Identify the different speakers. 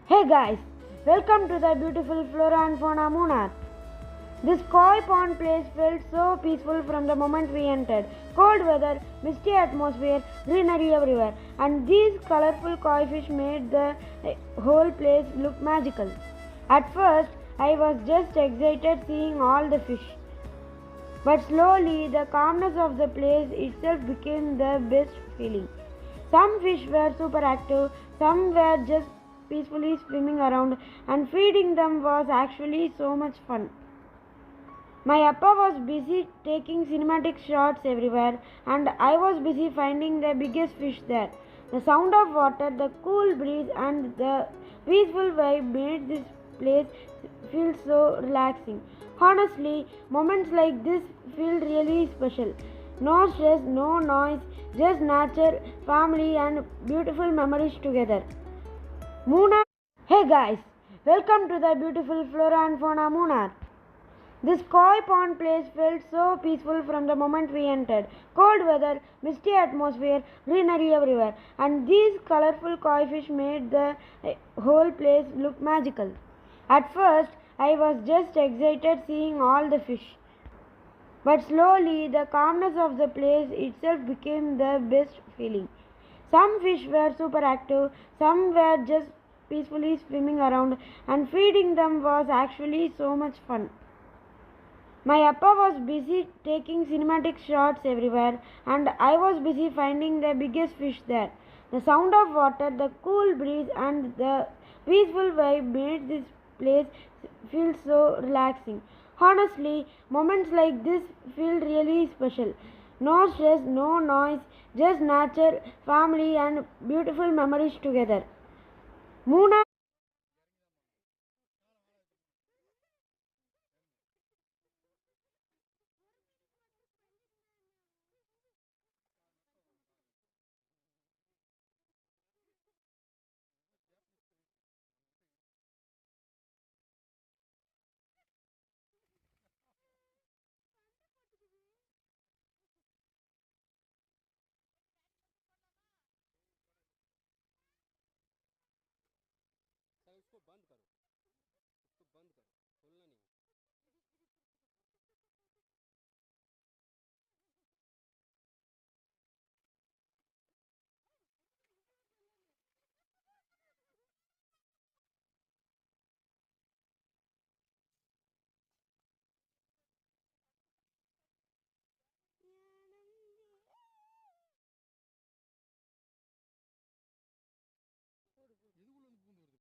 Speaker 1: Hey guys, welcome to the beautiful Flora and Fauna Munnar. This koi pond place felt so peaceful from the moment we entered. Cold weather, misty atmosphere, greenery everywhere, and these colorful koi fish made the whole place look magical. At first, I was just excited seeing all the fish. But slowly, the calmness of the place itself became the best feeling. Some fish were super active, some were just peacefully swimming around, and feeding them was actually so much fun. My appa was busy taking cinematic shots everywhere, and I was busy finding the biggest fish there. The sound of water, the cool breeze, and the peaceful vibe made this place feel so relaxing. Honestly, moments like this feel really special. No stress, no noise, just nature, family, and beautiful memories together. Munnar. Hey guys, welcome to the beautiful Flora and Fauna Munnar. This koi pond place felt so peaceful from the moment we entered. Cold weather, misty atmosphere, greenery everywhere, and these colorful koi fish made the whole place look magical. At first, I was just excited seeing all the fish. But slowly, the calmness of the place itself became the best feeling. Some fish were super active, some were just peacefully swimming around, and feeding them was actually so much fun. My appa was busy taking cinematic shots everywhere, and I was busy finding the biggest fish there. The sound of water, the cool breeze, and the peaceful vibe made this place feel so relaxing. Honestly, moments like this feel really special. No stress, no noise, just nature, family, and beautiful memories together. Muna.
Speaker 2: इसको बंद करो।